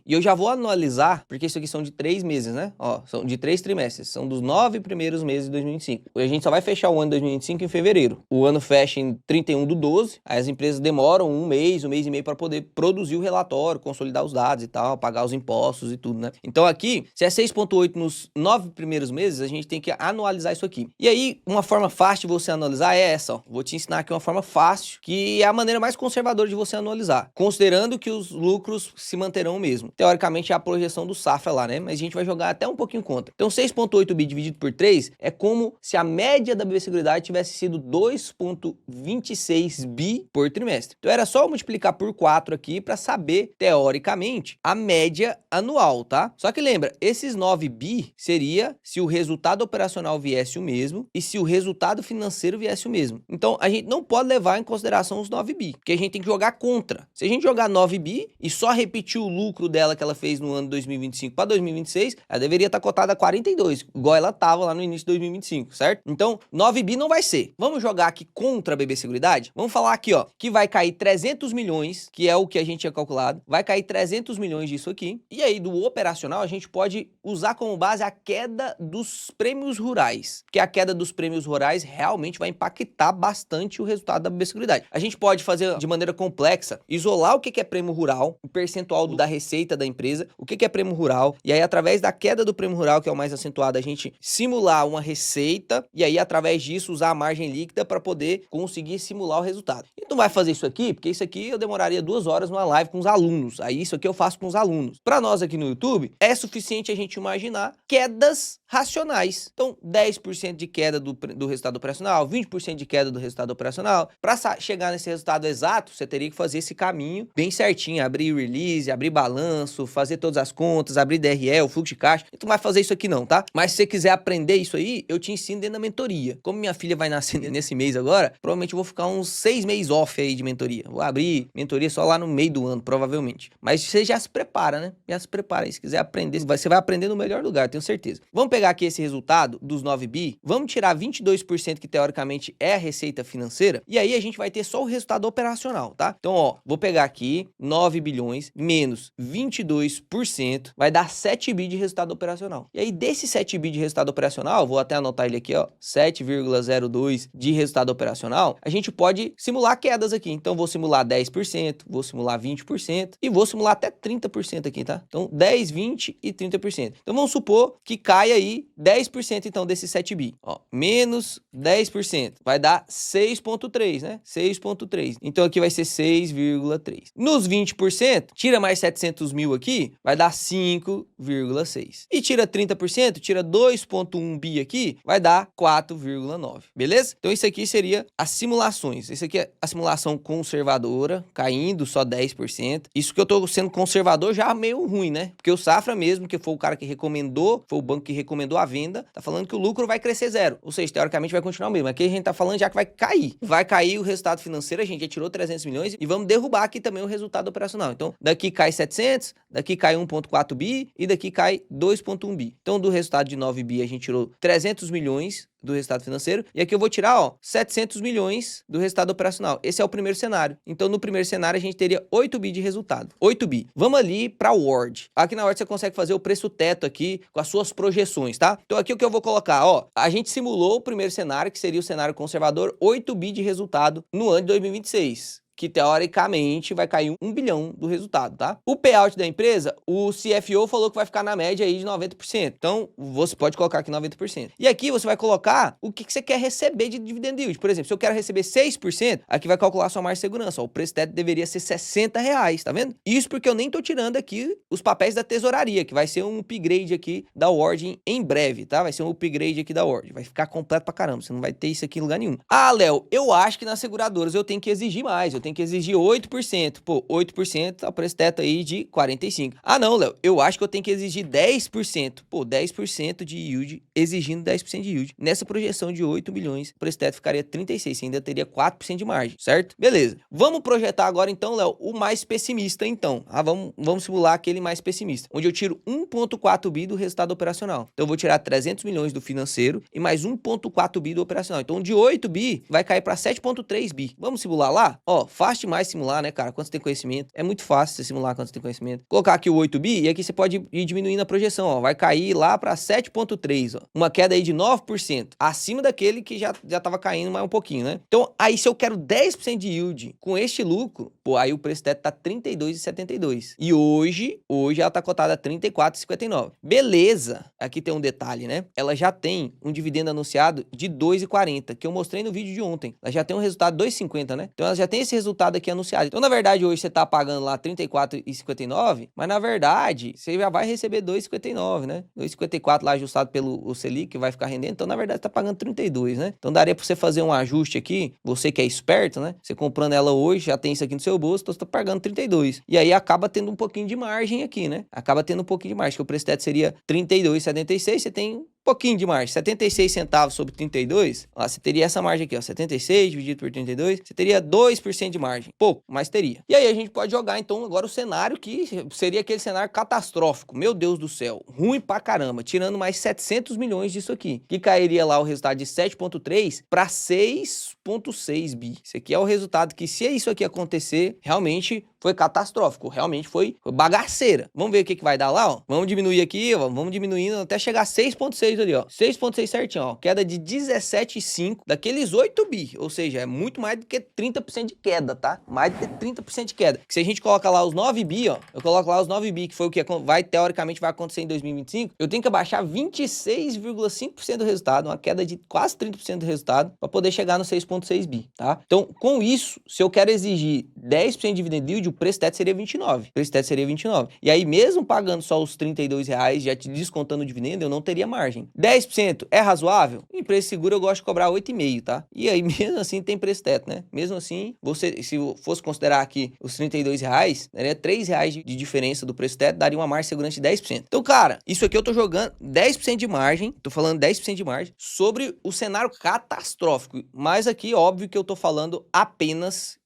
E eu já vou anualizar, porque isso aqui são de 3 meses, né? Ó, são de 3 trimestres. São dos 9 primeiros meses de 2025. A gente só vai fechar o ano de 2025 em fevereiro. O ano fecha em 31/12. Aí as empresas demoram um mês e meio para poder produzir o relatório, consolidar os dados e tal, pagar os impostos e tudo, né? Então aqui, se é 6.8 nos 9 primeiros meses, a gente tem que anualizar isso aqui. E aí, uma forma fácil de você anualizar é essa, ó. Vou te ensinar aqui uma forma fácil, que é a maneira mais conservadora de você anualizar, considerando que os lucros se manterão o mesmo. Teoricamente é a projeção do safra lá, né? Mas a gente vai jogar até um pouquinho contra. Então 6.8 bi dividido por 3 é como se a média da BB Seguridade tivesse sido 2.26 bi por trimestre. Então era só eu multiplicar por 4 aqui para saber, teoricamente, a média anual, tá? Só que lembra, esses 9 bi seria se o resultado operacional viesse o mesmo e se o resultado financeiro viesse o mesmo. Então a gente não pode levar em consideração os 9 bi, porque a gente tem que jogar contra. Se a gente jogar 9 bi e só repetir o lucro dela que ela fez no ano 2025 para 2026, ela deveria estar cotada a 42, igual ela estava lá no início de 2025, certo? Então, 9 bi não vai ser. Vamos jogar aqui contra a BB Seguridade? Vamos falar aqui, ó, que vai cair 300 milhões, que é o que a gente tinha calculado. Vai cair 300 milhões disso aqui. E aí, do operacional, a gente pode usar como base a queda dos prêmios rurais, que a queda dos prêmios rurais realmente vai impactar bastante o resultado da BB Seguridade. A gente pode fazer de maneira complexa, isolar o que é prêmio rural, o percentual da receita da empresa, o que é prêmio rural, e aí através da queda do prêmio rural, que é o mais acentuado, a gente simular uma receita e aí através disso usar a margem líquida para poder conseguir simular o resultado. E não vai fazer isso aqui, porque isso aqui eu demoraria 2 horas numa live com os alunos. Aí isso aqui eu faço com os alunos. Para nós aqui no YouTube, é suficiente a gente imaginar quedas racionais. Então, 10% de queda do resultado operacional, 20% de queda do resultado operacional. Para chegar nesse resultado exato, você teria que fazer esse caminho bem certinho, abrir release, abrir balanço, fazer todas as contas, abrir DRE, o fluxo de caixa. E tu não vai fazer isso aqui não, tá? Mas se você quiser aprender isso aí, eu te ensino dentro da mentoria. Como minha filha vai nascer nesse mês agora, provavelmente eu vou ficar uns 6 meses off aí de mentoria. Vou abrir mentoria só lá no meio do ano, provavelmente. Mas você já se prepara, né? Já se prepara aí. Se quiser aprender, você vai aprender no melhor lugar, tenho certeza. Vamos pegar aqui esse resultado dos 9 bi, vamos tirar 22% que teoricamente é a receita financeira, e aí a gente vai ter só o resultado operacional, tá? Então, ó, vou pegar aqui 9 bilhões menos 22%, vai dar 7 bi de resultado operacional. E aí desse 7 bi de resultado operacional, vou até anotar ele aqui, ó, 7,02 de resultado operacional, a gente pode simular quedas aqui. Então, vou simular 10%, vou simular 20% e vou simular até 30% aqui, tá? Então, 10, 20 e 30%. Então, vamos supor que caia aí 10% então desse 7 bi. Ó, menos 10%, vai dar 6,3, né? 6,3. Então, aqui vai ser 6,3. Nos 20%, tira mais 700 mil aqui, vai dar 5,6. E tira 30%, tira 2,1 bi aqui, vai dar 4,9. Beleza? Então, isso aqui seria as simulações. Isso aqui é a simulação conservadora, caindo só 10%. Isso que eu tô sendo conservador já meio ruim, né? Porque o Safra mesmo, que foi o cara que recomendou, foi o banco que recomendou a venda, tá falando que o lucro vai crescer 0. Ou seja, teoricamente vai continuar o mesmo. Aqui a gente tá falando já que vai cair. Vai cair o resultado financeiro, a gente já tirou 300 milhões e vamos derrubar aqui também o resultado operacional. Então, daqui cai 700, daqui cai 1,4 bi e daqui cai 2,1 bi. Então, do resultado de 9 bi, a gente tirou 300 milhões do resultado financeiro. E aqui eu vou tirar, ó, 700 milhões do resultado operacional. Esse é o primeiro cenário. Então, no primeiro cenário, a gente teria 8 bi de resultado. 8 bi. Vamos ali para o Word. Aqui na Word você consegue fazer o preço teto aqui com as suas projeções, tá? Então, aqui o que eu vou colocar, ó, a gente simulou o primeiro cenário, que seria o cenário conservador, 8 bi de resultado no ano de 2026. Que teoricamente vai cair 1 bilhão do resultado, tá? O payout da empresa, o CFO falou que vai ficar na média aí de 90%. Então, você pode colocar aqui 90%. E aqui você vai colocar o que você quer receber de dividend yield. Por exemplo, se eu quero receber 6%, aqui vai calcular a sua margem de segurança. Ó, o preço teto deveria ser R$60, tá vendo? Isso porque eu nem tô tirando aqui os papéis da tesouraria, que vai ser um upgrade aqui da Word em breve, tá? Vai ser um upgrade aqui da Word. Vai ficar completo pra caramba. Você não vai ter isso aqui em lugar nenhum. Ah, Léo, eu acho que nas seguradoras eu tenho que exigir mais. Eu tenho que exigir 8%. Pô, 8% o preço teto aí de 45%. Ah, não, Léo, eu acho que eu tenho que exigir 10%. Pô, 10% de yield, exigindo 10% de yield. Nessa projeção de 8 milhões, o preço teto ficaria 36%. Você ainda teria 4% de margem, certo? Beleza. Vamos projetar agora, então, Léo, o mais pessimista, então. Ah, vamos simular aquele mais pessimista, onde eu tiro 1,4 bi do resultado operacional. Então, eu vou tirar 300 milhões do financeiro e mais 1,4 bi do operacional. Então, de 8 bi, vai cair para 7,3 bi. Vamos simular lá? Ó, fácil demais simular, né, cara? Quando você tem conhecimento. É muito fácil você simular quando você tem conhecimento. Colocar aqui o 8 bi e aqui você pode ir diminuindo a projeção, ó. Vai cair lá para 7,3, ó. Uma queda aí de 9%. Acima daquele que já tava caindo mais um pouquinho, né? Então, aí se eu quero 10% de yield com este lucro, pô, aí o preço teto tá 32,72. E hoje ela tá cotada a 34,59. Beleza. Aqui tem um detalhe, né? Ela já tem um dividendo anunciado de 2,40, que eu mostrei no vídeo de ontem. Ela já tem um resultado de 2,50, né? Então, ela já tem esse resultado aqui anunciado. Então, na verdade, hoje você tá pagando lá 34,59, mas na verdade, você já vai receber 2,59, né? 2,54 lá ajustado pelo Selic, que vai ficar rendendo. Então, na verdade, tá pagando 32, né? Então, daria pra você fazer um ajuste aqui, você que é esperto, né? Você comprando ela hoje, já tem isso aqui no seu bolso, então você tá pagando 32. E aí, acaba tendo um pouquinho de margem aqui, né? Acaba tendo um pouquinho de margem, que o preço teto seria 32,76, você tem pouquinho de margem, 76 centavos sobre 32, ó, você teria essa margem aqui, ó, 76 dividido por 32, você teria 2% de margem, pouco, mas teria. E aí a gente pode jogar então agora o cenário que seria aquele cenário catastrófico, meu Deus do céu, ruim pra caramba, tirando mais 700 milhões disso aqui, que cairia lá o resultado de 7,3 para 6,6 bi. Isso aqui é o resultado que, se isso aqui acontecer, realmente foi catastrófico, realmente foi bagaceira. Vamos ver o que vai dar lá, ó. Vamos diminuir aqui, ó, vamos diminuindo até chegar a 6,6 ali, ó. 6,6 certinho, ó. Queda de 17,5 daqueles 8 bi, ou seja, é muito mais do que 30% de queda, tá? Mais do que 30% de queda. Que se a gente coloca lá os 9 bi, ó, eu coloco lá os 9 bi, que foi o que vai, teoricamente, vai acontecer em 2025, eu tenho que abaixar 26,5% do resultado, uma queda de quase 30% do resultado, para poder chegar no 6,6 bi, tá? Então, com isso, se eu quero exigir 10% de dividend yield, o preço teto seria 29. O preço teto seria 29. E aí, mesmo pagando só os R$32, já te descontando o dividendo, eu não teria margem. 10% é razoável? Em preço seguro, eu gosto de cobrar 8,5, tá? E aí, mesmo assim, tem preço teto, né? Mesmo assim, você, se fosse considerar aqui os R$32, daria R$3 de diferença do preço teto, daria uma margem de segurança de 10%. Então, cara, isso aqui eu tô jogando 10% de margem, tô falando 10% de margem, sobre o cenário catastrófico. Mas aqui, óbvio que eu tô falando apenas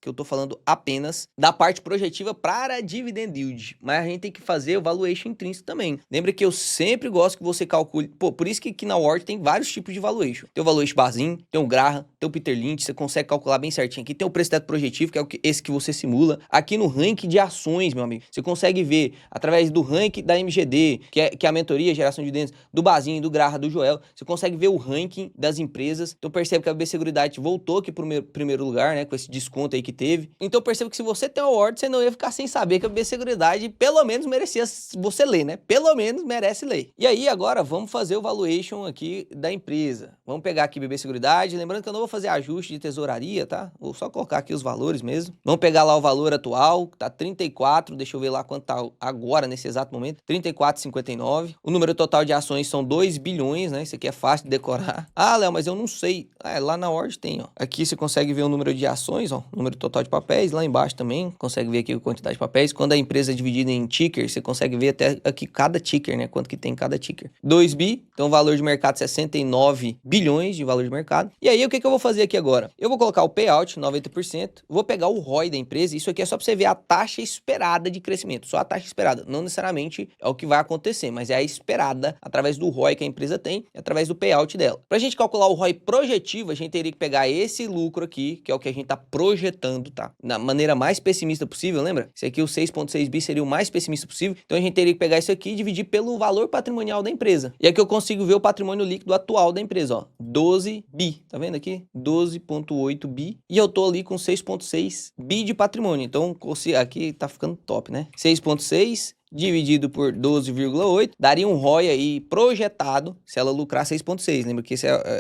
da parte projetiva para dividend yield. Mas a gente tem que fazer o valuation intrínseco também. Lembra que eu sempre gosto que você calcule... Pô, por isso que aqui na Word tem vários tipos de valuation. Tem o valuation Bazin, tem o Graham, tem o Peter Lynch, você consegue calcular bem certinho. Aqui tem o preço teto projetivo, que é esse que você simula. Aqui no ranking de ações, meu amigo, você consegue ver através do ranking da MGD, que é a mentoria, geração de dividendos, do Bazin, do Graham, do Joel, você consegue ver o ranking das empresas. Então percebe que a BB Seguridade voltou aqui pro primeiro lugar, né, com esse desconto aí que teve. Então percebo que se você tem uma Word, você não ia ficar sem saber que a BB Seguridade pelo menos merecia você ler, né? Pelo menos merece ler. E aí agora vamos fazer o valuation aqui da empresa. Vamos pegar aqui BB Seguridade, lembrando que eu não vou fazer ajuste de tesouraria, tá? Vou só colocar aqui os valores mesmo. Vamos pegar lá o valor atual, que tá 34, deixa eu ver lá quanto tá agora nesse exato momento, 34,59. O número total de ações são 2 bilhões, né? Isso aqui é fácil de decorar. Ah, Léo, mas eu não sei. Lá na Word tem, ó. Aqui você consegue ver o número de ações, ó, o número total de papéis, lá embaixo também, consegue ver ver aqui a quantidade de papéis. Quando a empresa é dividida em ticker, você consegue ver até aqui cada ticker, né? Quanto que tem cada ticker. 2 bi, então valor de mercado 69 bilhões de valor de mercado. E aí, o que eu vou fazer aqui agora? Eu vou colocar o payout, 90%, vou pegar o ROI da empresa, isso aqui é só para você ver a taxa esperada de crescimento, só a taxa esperada, não necessariamente é o que vai acontecer, mas é a esperada através do ROI que a empresa tem, através do payout dela. Para a gente calcular o ROI projetivo, a gente teria que pegar esse lucro aqui, que é o que a gente está projetando, tá? Da maneira mais pessimista possível, lembra? Esse aqui, o 6,6 bi, seria o mais pessimista possível, então a gente teria que pegar isso aqui e dividir pelo valor patrimonial da empresa. E aqui eu consigo ver o patrimônio líquido atual da empresa, ó, 12 bi, tá vendo aqui? 12,8 bi, e eu tô ali com 6,6 bi de patrimônio, então aqui tá ficando top, né? 6,6 dividido por 12,8, daria um ROI aí projetado, se ela lucrar 6,6. Lembra que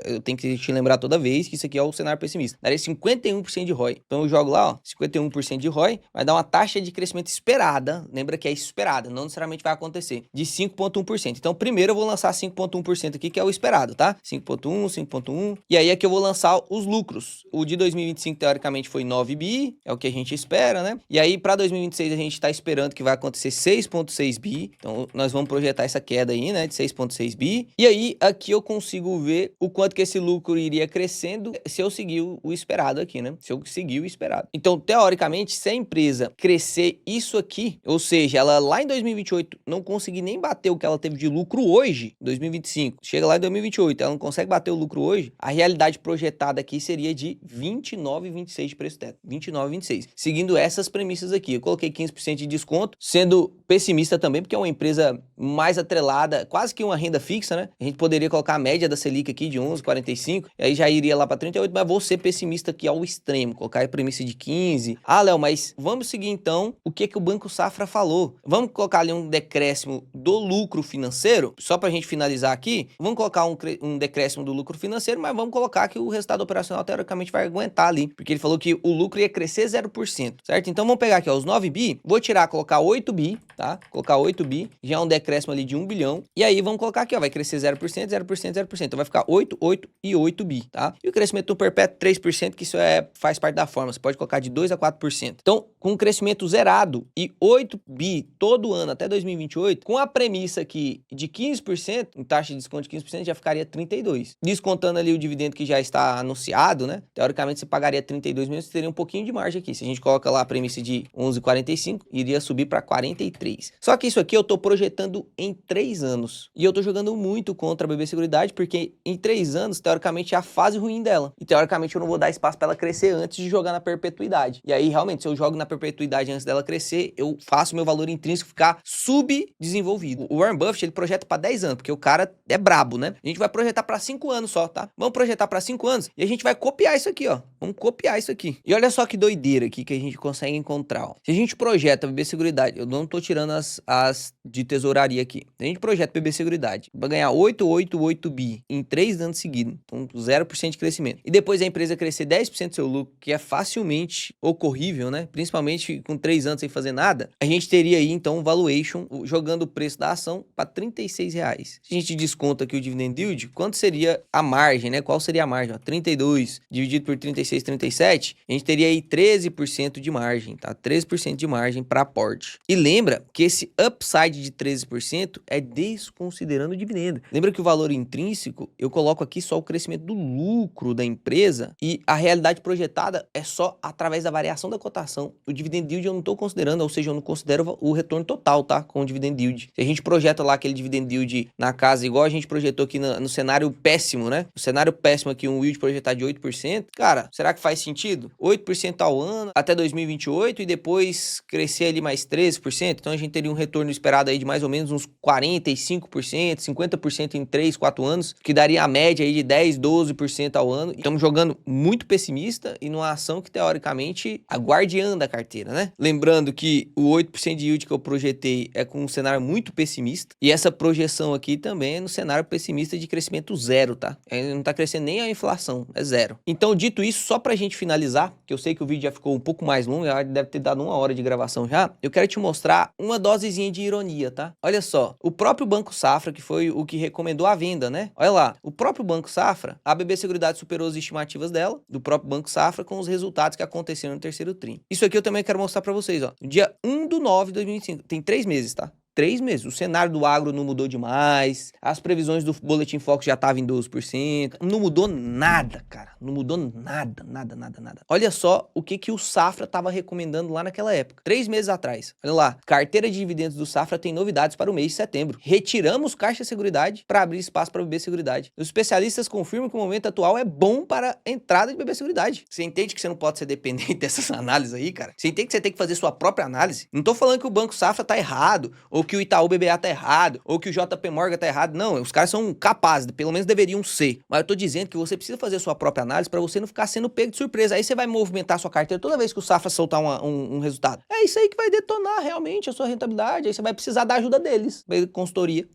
eu tenho que te lembrar toda vez que isso aqui é o cenário pessimista. Daria 51% de ROI. Então eu jogo lá, ó, 51% de ROI, vai dar uma taxa de crescimento esperada, lembra que é esperada, não necessariamente vai acontecer, de 5,1%. Então primeiro eu vou lançar 5,1% aqui, que é o esperado, tá? 5,1, 5,1, e aí aqui eu vou lançar os lucros. O de 2025, teoricamente, foi 9 bi, é o que a gente espera, né? E aí para 2026 a gente tá esperando que vai acontecer 6,6 bi, então nós vamos projetar essa queda aí, né, de 6,6 bi, e aí aqui eu consigo ver o quanto que esse lucro iria crescendo se eu seguir o esperado aqui, né, se eu seguir o esperado. Então, teoricamente, se a empresa crescer isso aqui, ou seja, ela lá em 2028 não conseguir nem bater o que ela teve de lucro hoje, 2025, chega lá em 2028, ela não consegue bater o lucro hoje, a realidade projetada aqui seria de 29,26 de preço teto, 29,26, seguindo essas premissas aqui. Eu coloquei 15% de desconto, sendo pessimista também, porque é uma empresa mais atrelada, quase que uma renda fixa, né? A gente poderia colocar a média da Selic aqui de 11,45, e aí já iria lá para 38, mas vou ser pessimista aqui ao extremo, colocar a premissa de 15. Ah, Léo, mas vamos seguir então o que o Banco Safra falou. Vamos colocar ali um decréscimo do lucro financeiro, só para a gente finalizar aqui, vamos colocar um decréscimo do lucro financeiro, mas vamos colocar que o resultado operacional teoricamente vai aguentar ali, porque ele falou que o lucro ia crescer 0%, certo? Então vamos pegar aqui, ó, os 9 bi, vou tirar, colocar 8 bi, tá? Colocar 8 bi, já é um decréscimo ali de 1 bilhão. E aí vamos colocar aqui, ó, vai crescer 0%, 0%, 0%. Então vai ficar 8, 8 e 8 bi, tá? E o crescimento do perpétuo 3%, que isso faz parte da forma. Você pode colocar de 2 a 4%. Então, com um crescimento zerado e 8 bi todo ano até 2028, com a premissa aqui de 15%, em taxa de desconto de 15%, já ficaria 32. Descontando ali o dividendo que já está anunciado, né? Teoricamente você pagaria 32 mesmo, você teria um pouquinho de margem aqui. Se a gente coloca lá a premissa de 11,45, iria subir para 43. Só que isso aqui eu tô projetando em 3 anos. E eu tô jogando muito contra a BB Seguridade, porque em 3 anos, teoricamente, é a fase ruim dela. E teoricamente eu não vou dar espaço para ela crescer antes de jogar na perpetuidade. E aí, realmente, se eu jogo na perpetuidade antes dela crescer, eu faço meu valor intrínseco ficar subdesenvolvido. O Warren Buffett, ele projeta para 10 anos, porque o cara é brabo, né? A gente vai projetar para 5 anos só, tá? Vamos projetar para 5 anos e a gente vai copiar isso aqui, ó. Vamos copiar isso aqui. E olha só que doideira aqui que a gente consegue encontrar, ó. Se a gente projeta BB Seguridade, eu não tô tirando as de tesouraria aqui. A gente projeta BB Seguridade, vai ganhar 888 bi em 3 anos seguidos, então 0% de crescimento. E depois a empresa crescer 10% do seu lucro, que é facilmente ocorrível, né? Principalmente com 3 anos sem fazer nada, a gente teria aí então um valuation, jogando o preço da ação para R$36. Se a gente desconta aqui o dividend yield, quanto seria a margem, né? Qual seria a margem? Ó, 32 dividido por 36, 37, a gente teria aí 13% de margem, tá? 13% de margem para aporte. E lembra que esse upside de 13% é desconsiderando o dividendo. Lembra que o valor intrínseco, eu coloco aqui só o crescimento do lucro da empresa e a realidade projetada é só através da variação da cotação. O dividend yield eu não estou considerando, ou seja, eu não considero o retorno total, tá? Com o dividend yield. Se a gente projeta lá aquele dividend yield na casa, igual a gente projetou aqui no cenário péssimo, né? O cenário péssimo aqui, um yield projetado de 8%, cara, será que faz sentido? 8% ao ano até 2028 e depois crescer ali mais 13%? Então a gente teria um retorno esperado aí de mais ou menos uns 45%, 50% em 3, 4 anos, que daria a média aí de 10, 12% ao ano. Estamos jogando muito pessimista e numa ação que teoricamente a guardiã da carteira, né? Lembrando que o 8% de yield que eu projetei é com um cenário muito pessimista e essa projeção aqui também é no cenário pessimista de crescimento zero, tá? Não tá crescendo nem a inflação, é zero. Então, dito isso, só pra gente finalizar, que eu sei que o vídeo já ficou um pouco mais longo, já deve ter dado 1 hora de gravação já, eu quero te mostrar uma dosezinha de ironia, tá? Olha só, o próprio Banco Safra, que foi o que recomendou a venda, né? Olha lá, o próprio Banco Safra, a BB Seguridade superou as estimativas dela, do próprio Banco Safra, com os resultados que aconteceram no terceiro tri. Isso aqui eu também quero mostrar pra vocês, ó. No dia 1/9/2025, tem 3 meses, tá? 3 meses. O cenário do agro não mudou demais. As previsões do Boletim Focus já estavam em 12%. Não mudou nada, cara. Não mudou nada, nada, nada, nada. Olha só o que o Safra estava recomendando lá naquela época. 3 meses atrás. Olha lá. Carteira de dividendos do Safra tem novidades para o mês de setembro. Retiramos Caixa Seguridade para abrir espaço para BB Seguridade. Os especialistas confirmam que o momento atual é bom para a entrada de BB Seguridade. Você entende que você não pode ser dependente dessas análises aí, cara? Você entende que você tem que fazer sua própria análise? Não tô falando que o Banco Safra tá errado, ou que o Itaú BBA tá errado, ou que o JP Morgan tá errado. Não, os caras são capazes, pelo menos deveriam ser. Mas eu tô dizendo que você precisa fazer a sua própria análise para você não ficar sendo pego de surpresa. Aí você vai movimentar a sua carteira toda vez que o Safra soltar um resultado. É isso aí que vai detonar realmente a sua rentabilidade. Aí você vai precisar da ajuda deles. Consultoria.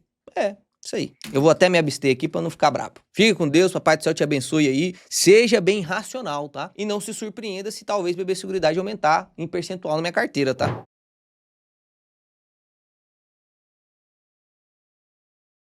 Isso aí. Eu vou até me abster aqui pra não ficar brabo. Fique com Deus, Papai do Céu te abençoe aí. Seja bem racional, tá? E não se surpreenda se talvez BB Seguridade aumentar em percentual na minha carteira, tá?